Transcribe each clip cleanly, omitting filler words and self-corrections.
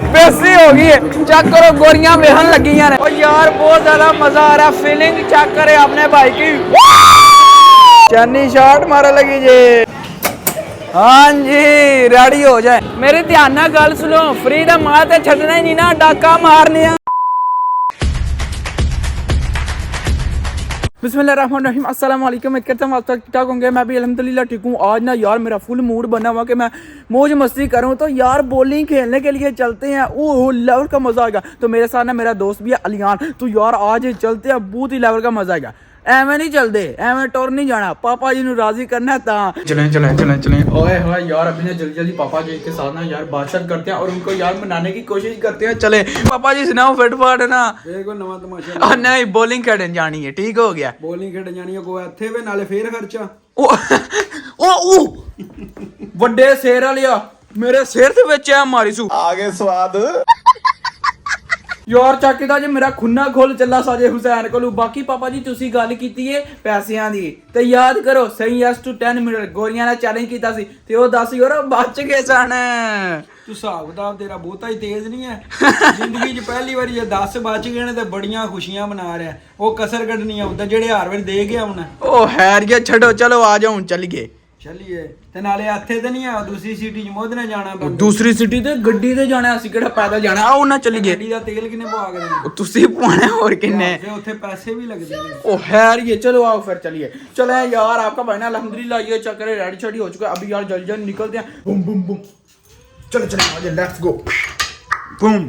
बेसी हो गई है। चेक करो गोरियां बेहन लगी हैं और यार बहुत ज्यादा मजा आ रहा है। फीलिंग चेक करे अपने भाई की। चन्नी शॉट मारे लगी जी। हाँ जी रेडी हो जाए। मेरे ध्यान ना गल सुनो, फ्री दा मार ते छड़ना ही नहीं ना, डाका मारने। बिस्मिल्लाहिर्रहमानिर्रहीम, अस्सलाम वालेकुम। उम्मीद करता हूँ आप तक ठीक ठाक होंगे। मैं भी अल्हम्दुलिल्लाह ठीक हूँ। आज ना यार मेरा फुल मूड बना हुआ कि मैं मौज मस्ती करूँ। तो यार बॉलिंग खेलने के लिए चलते हैं। ओह लेवल का मजा आएगा। तो मेरे साथ ना मेरा दोस्त भी है अलियान। तो यार आज चलते हैं, बहुत ही लेवल का मजा आएगा। एवं नहीं चलते, एवं टोर नहीं जाना, पापा जी राजी करना ता चलें चलें चलें चलें। ओए होए यार अभी ना जल्दी जल्दी पापा जी के साथ ना यार बातचीत करते हैं और उनको यार मनाने की कोशिश करते हैं। चले पापा जी सुनाओ फिटफाट है ना नवा तमाशा नहीं बॉलिंग खेलन जानी है। ठीक हो गया, बॉलिंग खेलन जानी है। कोई इत्थे वे नाले फेर खर्चा ओ ਵੱਡੇ शेर वालिया मेरे सिर ते विच है मारी सू आगे स्वाद यार ਚੱਕਦਾ ਜੇ ਮੇਰਾ ਖੁੰਨਾ ਖੋਲ ਚੱਲਾ ਸਾਜੇ ਹੁਸੈਨ ਕੋਲੋਂ। ਬਾਕੀ ਪਾਪਾ ਜੀ ਤੁਸੀਂ ਗੱਲ ਕੀਤੀ ਏ ਪੈਸਿਆਂ ਦੀ ਤੇ ਯਾਦ ਕਰੋ ਸਹੀ ਯੈਸ ਟੂ 10 ਮਿੰਟ ਗੋਰੀਆਂ ਨਾਲ ਚੈਲੰਜ ਕੀਤਾ ਸੀ ਤੇ ਉਹ 10 ਯੂਰੋ ਬਚ ਗਏ ਸਨ। ਤੂੰ ਹਿਸਾਬ ਕਿਤਾਬ ਤੇਰਾ ਬਹੁਤਾ ਹੀ ਤੇਜ਼ ਨਹੀਂ ਹੈ। ਜ਼ਿੰਦਗੀ 'ਚ ਪਹਿਲੀ ਵਾਰੀ ਜੇ 10 ਬਚ ਗਏ ਨੇ ਤੇ ਬੜੀਆਂ ਖੁਸ਼ੀਆਂ ਮਨਾ ਰਿਹਾ। ਉਹ ਕਸਰ ਕੱਢਣੀ ਆਉਂਦਾ ਜਿਹੜੇ ਹਰ ਵਾਰ ਦੇ ਗਿਆ ਹੁਣ। ਉਹ ਹੈਰੀਏ ਛੱਡੋ, ਚਲੋ ਆ ਜਾਓ ਹੁਣ ਚੱਲੀਏ। चलिए ते नाले ਇੱਥੇ ਤੇ ਨਹੀਂ ਆ ਦੂਸਰੀ ਸਿਟੀ 'ਚ ਮੋਦਨੇ ਜਾਣਾ ਪੈਂਦਾ। ਦੂਸਰੀ ਸਿਟੀ ਤੇ ਗੱਡੀ ਤੇ ਜਾਣਾ, ਅਸੀਂ ਕਿਹੜਾ ਪੈਦਲ ਜਾਣਾ। ਆਓ ਨਾ ਚੱਲੀਏ। ਗੱਡੀ ਦਾ ਤੇਲ ਕਿੰਨੇ ਪਵਾ ਕੇ ਦੇਣਾ? ਤੁਸੀਂ ਪਵਾਣਾ ਹੋਰ ਕਿੰਨੇ? ਤੇ ਉੱਥੇ ਪੈਸੇ ਵੀ ਲੱਗਦੇ ਨੇ। ओ हैरिए चलो आओ फिर चलिए। चले यार आपका भाई ना अल्हम्दुलिल्लाह ये चक्कर रेडी शेडी हो चुका है। अभी यार जल्दी जल्दी निकलते हैं। बूम बूम बूम चले चले आजा लेट्स गो बूम।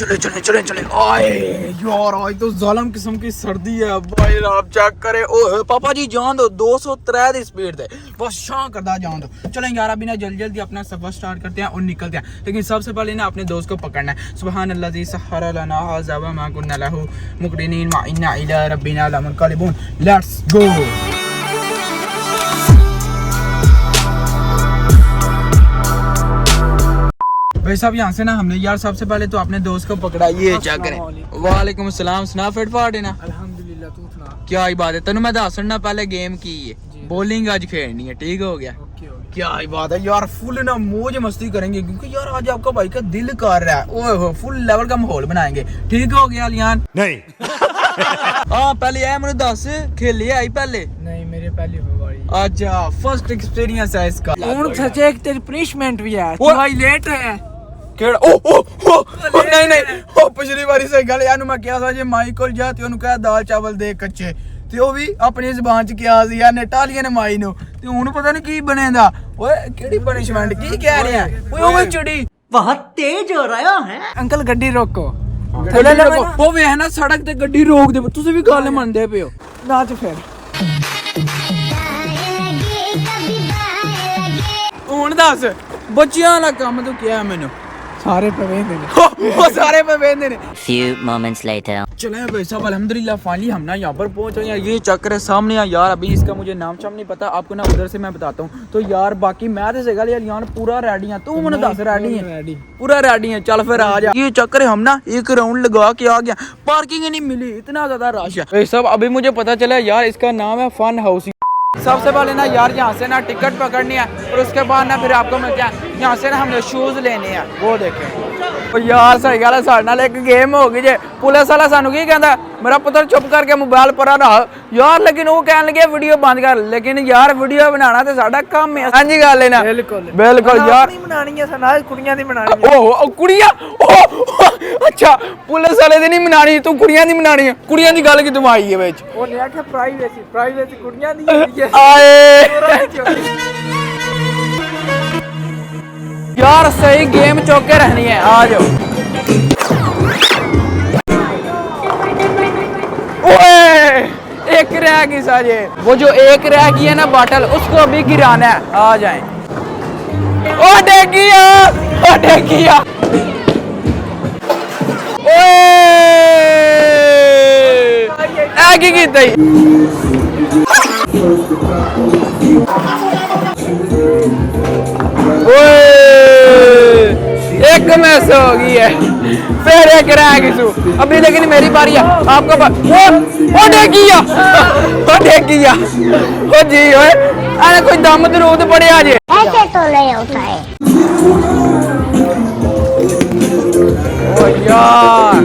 चले चले चले चले आए यार आज तो जालिम किस्म की सर्दी है भाई। आप चेक करे ओह पापा जी जान दो 203 की स्पीड थे बस शां करदा जान दो। चलें यार अभी ना जल्दी जल्दी अपना सफर स्टार्ट करते हैं और निकलते हैं। लेकिन सबसे पहले ना अपने दोस्त को पकड़ना है। सुभान अल्लाज़ी सह्हर लना हाज़ा व मा कुन्ना लहू मुक़रिनीन व इन्ना इला रब्बिना लमुनक़लिबून। Let's go. भाई साहब यहाँ से ना हमने यार सबसे पहले तो अपने दोस्त को पकड़ा। ये चेक करें। वालेकुम अस्सलाम। सुना फिटफाट है ना? अल्हम्दुलिल्लाह तू सुना क्या ही बात है। तेनू मैं दस ना पहले गेम की है बॉलिंग आज खेलनी है। ठीक हो गया? क्या ही बात है यार, फुल ना मौज मस्ती करेंगे क्योंकि यार आज आपका भाई का दिल कर रहा है। ओए फुल लेवल का माहौल बनाएंगे। ठीक हो गया अलियान? नहीं हाँ पहले है मैंने दस खेली आई पहले नहीं मेरे पहली बारी। अच्छा फर्स्ट एक्सपीरियंस है इसका। ਹੁਣ ਸੱਚੇ ਇੱਕ ਤੇਰੀ ਪਨਿਸ਼ਮੈਂਟ ਵੀ ਹੈ। ਤੂੰ ਆਈ ਲੇਟ ਹੈ ਕਿਹੜਾ ਉਹ ਨਹੀਂ ਨਹੀਂ ਉਹ ਪਿਛਲੀ ਵਾਰੀ ਸਹੀ ਗੱਲ ਇਹਨੂੰ ਮੈਂ ਕਿਹਾ ਸੀ ਜੇ ਮਾਈ ਕੋਲ ਜਾ ਤੇ ਉਹਨੂੰ ਕਹਿ ਦਾਲ ਚਾਵਲ ਦੇ ਕੱਚੇ ਤੇ ਉਹ ਵੀ ਆਪਣੀ ਜ਼ਬਾਨ ਚ ਕਿਹਾ ਸੀ ਯਾਰ ਨੇਟਾਲੀਆਂ ਨੇ ਮਾਈ ਨੂੰ ਤੇ ਹੁਣ ਪਤਾ ਨਹੀਂ ਕੀ ਬਣੇਗਾ। ਓਏ ਕਿਹੜੀ ਪਨਿਸ਼ਮੈਂਟ ਕੀ ਕਹਿ ਰਿਹਾ ਓਏ ਉਹ ਚੜੀ बहुत तेज हो रहा है। ਅੰਕਲ ਗੱਡੀ ਰੋਕੋ। ਉਹ ਵੇਖ ਨਾ ਸੜਕ ਤੇ ਗੱਡੀ ਰੋਕ ਦੇ। ਤੁਸੀਂ ਵੀ ਗੱਲ ਮੰਨਦੇ ਪਏ ਹੋ ਨਾ ਚ ਫਿਰ ਹੁਣ ਦੱਸ ਬੱਚਿਆਂ ਵਾਲਾ ਕੰਮ ਤੂੰ ਕਿਹਾ ਮੈਨੂੰ। ਸਾਰੇ ਪਵੇਂਦੇ ਨੇ वो सारे पे बेंदे ने। Few moments later. चले भाई साहब अल्हम्दुलिल्लाह फाइनली हम ना यहाँ पर पहुंच गए हैं। ये चक्कर है सामने यार अभी इसका मुझे नाम शाम नहीं पता आपको ना उधर से मैं बताता हूँ। तो यार बाकी मैं तो सही यार यार पूरा रेडी है। तू मैंने दस रेडी है पूरा रेडी है। चल फिर आ जा। ये चक्कर है हम ना एक राउंड लगा के आ गया। पार्किंग नहीं मिली, इतना ज्यादा रश है भाई साहब। अभी मुझे पता चला यार इसका नाम है फन हाउस। सबसे पहले ना यार यहाँ से ना टिकट पकड़नी है और उसके बाद ना फिर आपको मैं क्या यहाँ से ना हमने शूज लेने हैं वो देखें। और यार सही गल है साडे नाल एक गेम हो गई जे। पुलिस वाला सानू की कहंदा मेरा पुत्र चुप करके मोबाइल पर रख यार, लेकिन वो कहन लगे वीडियो बंद कर। लेकिन यार वीडियो बनाना ते साडा काम है। हां जी गल है ना बिल्कुल बिल्कुल यार नहीं बनानी है सना कुड़ियां दी बनानी है। ओहो कुड़ियां अच्छा पुलिस वाले दी नहीं बनानी तू कुड़ियां दी बनानी है। कुड़ियां दी गल की तुम आई है विच ਉਹ ਨੇ ਆਖਿਆ ਪ੍ਰਾਈਵੇਸੀ ਕੁੜੀਆਂ ਦੀ ਹੁੰਦੀ ਹੈ। आए यार सही गेम चौके रहनी है। आ जाओ। ओए एक रह गई साजे। वो जो एक रह गई है ना बॉटल उसको अभी गिराना है। आ जाए। ओ डेगिया ओ डेगिया ओए आगे की तई एक मैच हो गई है फिर एक रह गई अभी। लेकिन मेरी बारी है आपका ओ डेगिया ओ जी ओए अरे कोई दम दरूद पड़े आज ऐसे तो नहीं होता है। यार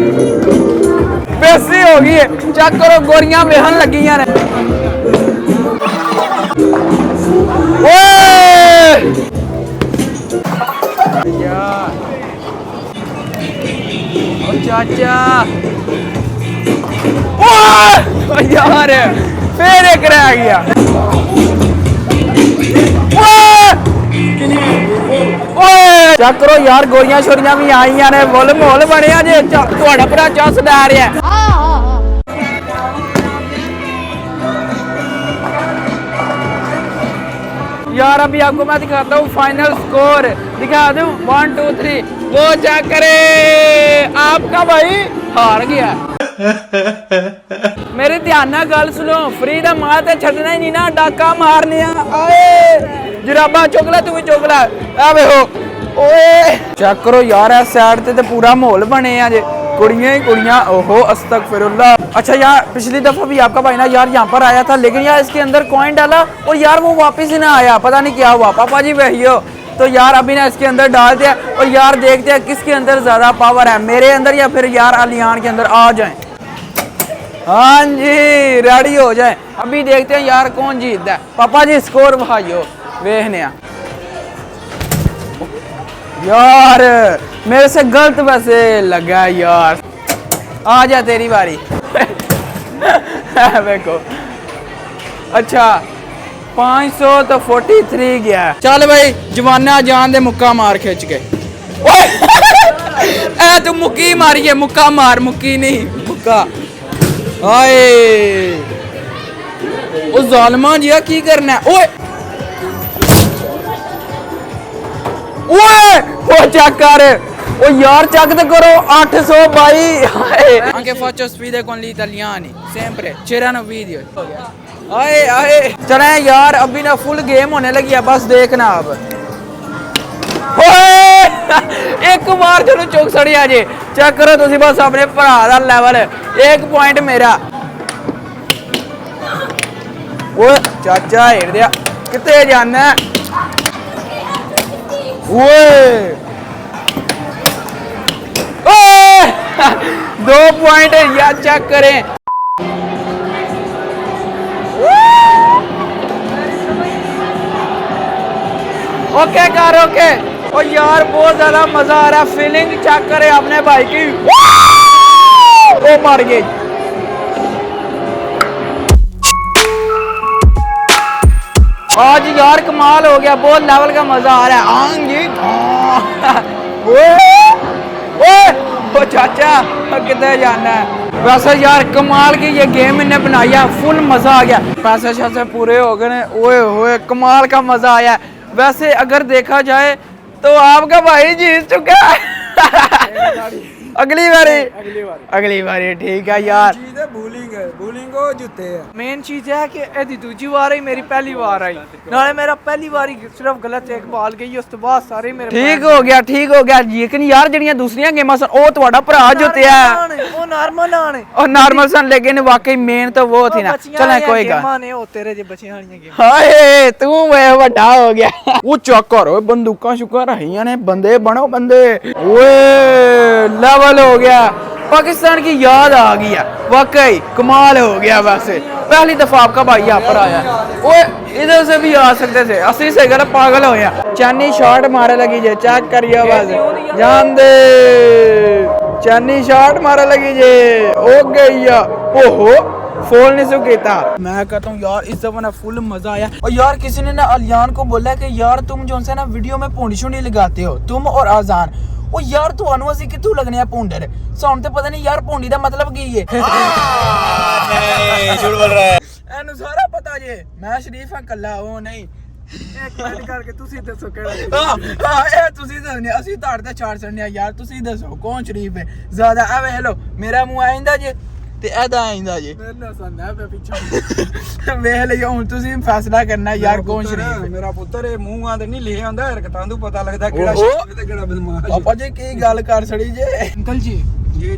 बेसी हो गई है, चेक करो गोरियां वेहन लगियां ने। ओए यार ओ चाचा ओए यार फिर एक रह गया। चेक करो यार गोरियां छोरियां भी आईयां ने, फुल माहौल बनया जे तुहाड़ा भरा चाह सदा रहा है। यार अभी आपको मैं दिखाता हूँ फाइनल स्कोर, दिखा दूं 1 2 3 वो चेक करे आपका भाई हार गया। मेरे ध्यान ना गल सुनो, फ्री दा मार ते छड़ना ही नहीं ना, डाका मारने आए जराबा चुकला तू भी चुकला आ वेखो ओए चेक करो यार इस साइड ते पूरा माहौल बने आ जे कुड़ियां ही कुड़ियां। ओहो अस्तगफिरुल्लाह। अच्छा यार पिछली दफा भी आपका भाई ना यार यहाँ पर आया था, लेकिन यार इसके अंदर कॉइन डाला और यार वो वापस ही ना आया, पता नहीं क्या हुआ। पापा जी वही हो तो यार अभी ना इसके अंदर डाल दिया और यार देखते हैं किसके अंदर ज्यादा पावर है, मेरे अंदर या फिर यार अलियान के अंदर। आ जाए हाँ जी रेडी हो जाए, अभी देखते हैं यार कौन जीतता है। पापा जी स्कोर भाइयों वेखने यार मेरे से गलत वैसे लगा यार। आ जा तेरी बारी देखो अच्छा 500 तो 43 गया। चल भाई जवाना जान दे मुक्का मार खिंच के। ए तू मुक्की मारी है, मुक्का मार, मुक्की नहीं मुक्का। आए ओ जालमा जिया की करना है? ओए ओए ओ चेक कर ओ यार चेक तो करो 822। Anche faccio sfide con gli italiani sempre c'erano video। आए आए चले यार अभी ना फुल गेम होने लगी है, बस देखना अब। एक बार चलो चौक सड़िया जे चेक करो तुसी बस अपने भरा दा लेवल, 1 पॉइंट मेरा। ओए चाचा हिड़ दिया किते जाना ओए 2 पॉइंट यार चेक करें। ओके कर ओके ओ यार बहुत ज्यादा मजा आ रहा है, फीलिंग चेक करे अपने भाई की। ओ मार गई आज यार कमाल हो गया, बहुत लेवल का मजा आ रहा है। ओ चाचा कितने जाना है? वैसे यार कमाल की ये गेम इन्हें बनाई है, फुल मजा आ गया, पैसे शैसे पूरे हो गए। ओए होए कमाल का मजा आया। वैसे अगर देखा जाए तो आपका भाई जीत चुका है। अगली बारी ठीक है यार। चीज है बूलिंग हो जुते है। मेन चीज है कि एदी दूजी बार आई मेरी पहली बार आई, नाले मेरा पहली बार सिर्फ गलत एक बाल गई, उस तो बाद सारे मेरे ठीक हो गया। लेकिन यार जड़ियां दूसरियां गेमां सन ओ तुम्हारा भरा जुतिया ओ नॉर्मल सन, लेकिन वाकई मेन तो वो थी ना। चल कोई गल ने ओ तेरे जे बच्चे वाली गेम। हाय तू वे बड़ा हो गया। ओ चेक करो बंदूकां शुका रहियां ने, बंदे बनो बंदे। ओए लेवल हो गया, पाकिस्तान की याद आ गई है, वाकई कमाल हो गया। वैसे पहली दफा आपका भाई यहाँ पर आया, ओए इधर से भी आ सकते थे, अस्सी से गलत पागल हो गया। चानी शॉट मारे लगी जे चेक करिए बस जान दे, चानी शॉट मारे लगी जे हो गई। ओहो फोल नहीं सुकीता। मैं कहता हूँ यार इस दफा ना फुल मजा आया। और यार किसी ने ना अलियान को बोला कि यार तुम जो है ना वीडियो में पूंडी शुंडी लगाते हो, तुम और आजान। ओ यार ਤੁਹਾਨੂੰ ਅਸੀਂ ਕਿੱਥੋਂ ਲੱਗਨੇ ਆ ਭੁੰਡਰ, ਸਾਨੂੰ ਤੇ ਪਤਾ ਨਹੀਂ ਯਾਰ ਭੁੰਡੀ ਦਾ ਮਤਲਬ ਕੀ ਹੈ। ਨਹੀਂ ਝੂਠ ਬੋਲ ਰਹਾ ਹੈ, ਇਹਨੂੰ ਸਾਰਾ ਪਤਾ ਜੇ। ਮੈਂ ਸ਼ਰੀਫ ਹਾਂ ਕੱਲਾ, ਉਹ ਨਹੀਂ। ਇੱਕ ਮਿੰਟ ਕਰਕੇ ਤੁਸੀਂ ਦੱਸੋ ਕਿਹੜਾ। ਹਾਂ ਇਹ ਤੁਸੀਂ ਦੱਸਣੇ, ਅਸੀਂ ਤੁਹਾਡੇ ਤੇ ਛਾੜ ਛੜਨੇ ਆ ਯਾਰ। ਤੁਸੀਂ ਦੱਸੋ ਕੌਣ ਸ਼ਰੀਫ ਹੈ ਜ਼ਿਆਦਾ। ਐ ਵੇਖ ਲਓ ਮੇਰਾ ਮੂੰਹ ਆਇੰਦਾ ਜੇ ਤੇ ਇਹਦਾ ਆਇੰਦਾ ਜੇ। ਮੈਨੂੰ ਸੰਦਾ ਪਿਆ ਪਿੱਛੇ ਵੇਖ ਲਿਓ ਹੁਣ ਤੁਸੀਂ ਫੈਸਲਾ ਕਰਨਾ ਯਾਰ ਕੌਣ ਸ਼ਰੀਫ ਹੈ। ਮੇਰਾ ਪੁੱਤਰ ਇਹ ਮੂੰਹਾਂ ਤੇ ਨਹੀਂ ਲਿਖਿਆ ਹੁੰਦਾ, ਹਰਕਤਾਂ ਤੋਂ ਪਤਾ ਲੱਗਦਾ ਕਿਹੜਾ ਸ਼ਰੀਫ ਤੇ ਕਿਹੜਾ ਬਦਮਾਸ਼। ਪਾਪਾ ਜੀ ਕੀ ਗੱਲ ਕਰ ਛੜੀ ਜੇ। ਅੰਕਲ ਜੀ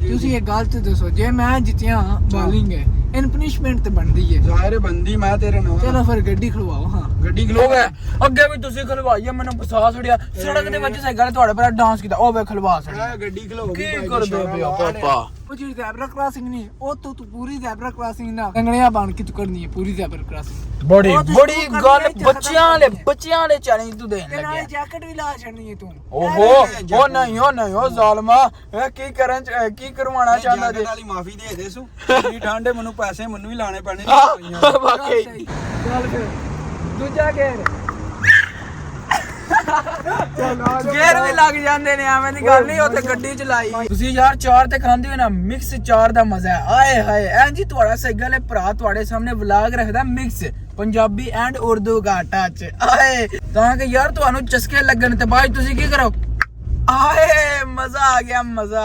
ਤੁਸੀਂ ਇਹ ਗੱਲ ਤੇ ਦੱਸੋ, ਜੇ ਮੈਂ ਜਿੱਤਿਆ ਬਾਲਿੰਗ ਹੈ ਇਹਨ ਪਨਿਸ਼ਮੈਂਟ ਤੇ ਬਣਦੀ ਹੈ। ਜ਼ਾਹਿਰ ਬੰਦੀ ਮੈਂ ਤੇਰੇ ਨਾਲ। ਚਲੋ ਫਿਰ ਗੱਡੀ ਖੜਵਾਓ। ਹਾਂ ਗੱਡੀ ਹੋ ਗਿਆ ਅੱਗੇ ਵੀ ਤੁਸੀਂ ਖਲਵਾਈ ਆ ਮੈਨੂੰ ਫਸਾ ਛੜਿਆ ਸੜਕ ਦੇ ਵਿੱਚ ਸਾਈਕਲ ਤੁਹਾਡੇ ਪਰ ਡਾਂਸ ਕੀਤਾ ਉਹ ਵੇ ਖਲਵਾ ਛੜਿਆ ਗੱਡੀ ਖਲੋ ਗਈ ਕੀ ਕਰਦੇ ਪਿਆ ਪਾਪਾ ਉਹ ਜਿਹੜੀ ਜ਼ੈਬਰਾ ਕ੍ਰਾਸਿੰਗ ਨਹੀਂ ਉਹ ਤੂੰ ਪੂਰੀ ਜ਼ੈਬਰਾ ਕ੍ਰਾਸਿੰਗ ਨਾ ਕੰਗਣਿਆ ਬਣ ਕੇ ਤੂੰ ਕਰਨੀ ਹੈ ਪੂਰੀ ਜ਼ੈਬਰਾ ਕ੍ਰਾਸਿੰਗ ਬੜੀ ਬੜੀ ਗੱਲ ਬੱਚਿਆਂ ਵਾਲੇ ਚੈਲੰਜ ਤੂੰ ਦੇਣ ਤੇ ਨਾਲੇ ਲੱਗਿਆ ਜੈਕਟ ਵੀ ਲਾ ਛੱਡਣੀ ਹੈ ਤੂੰ ਓਹੋ ਉਹ ਨਹੀਂ ਉਹ ਜ਼ਾਲਮਾ ਇਹ ਕੀ ਕਰਨ ਕੀ ਕਰਵਾਉਣਾ ਚਾਹੁੰਦਾ ਜੇ ਵਾਲੀ ਮਾਫੀ ਦੇ ਦੇ ਸੂ ਜੀ ਠੰਡੇ ਮੈਨੂੰ ਪੈਸੇ ਮੈਨੂੰ ਹੀ ਲਾਣੇ ਪੈਣੇ ਵਾਕਈ ਚੱਲ ਫਿਰ ਦੂਜਾ ਗੇਰ ਗੇਰ ਵੀ ਲੱਗ ਜਾਂਦੇ ਨੇ ਐਵੇਂ ਦੀ ਗੱਲ ਨਹੀਂ ਉੱਥੇ ਗੱਡੀ ਚਲਾਈ ਤੁਸੀਂ ਯਾਰ ਚਾਰ ਤੇ ਖਾਂਦੇ ਹੋ ਨਾ ਮਿਕਸ ਚਾਰ ਦਾ ਮਜ਼ਾ ਹੈ ਆਏ ਹਾਏ ਐਂ ਜੀ ਤੁਹਾਡਾ ਸਾਈਕਲ ਹੈ ਭਰਾ ਤੁਹਾਡੇ ਸਾਹਮਣੇ ਵਲੌਗ ਰੱਖਦਾ mix Punjabi and Urdu the touch ਆਏ ਤਾਂ ਕਿ ਯਾਰ ਤੁਹਾਨੂੰ ਚਸਕੇ ਲੱਗਣ ਤੇ ਬਾਅਦ ਤੁਸੀਂ ਕੀ ਕਰੋ आए मजा आ गया मजा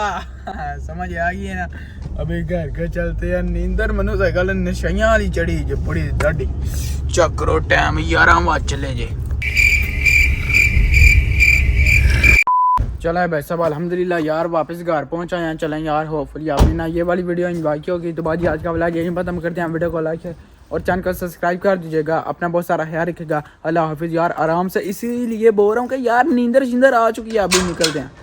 समझ आ गई है ना अभी घर के चलते हैं नींदर मनु साइकिल नशाइयां वाली चढ़ी जो बड़ी दाढ़ी चक्रो टाइम 11 बज चले जे चला है भाई साहब अल्हम्दुलिल्लाह यार वापस घर पहुंचा हैं चलें यार होपफुली आपने ना ये वाली वीडियो एंजॉय की होगी तो बाद आज का व्लॉग यहीं खत्म करते हैं वीडियो को लाइक और चैनल को सब्सक्राइब कर दीजिएगा अपना बहुत सारा ख्याल रखिएगा अल्लाह हाफिज़ यार आराम से इसीलिए बोल रहा हूँ कि यार नींदर शिंदर आ चुकी है अभी निकलते हैं।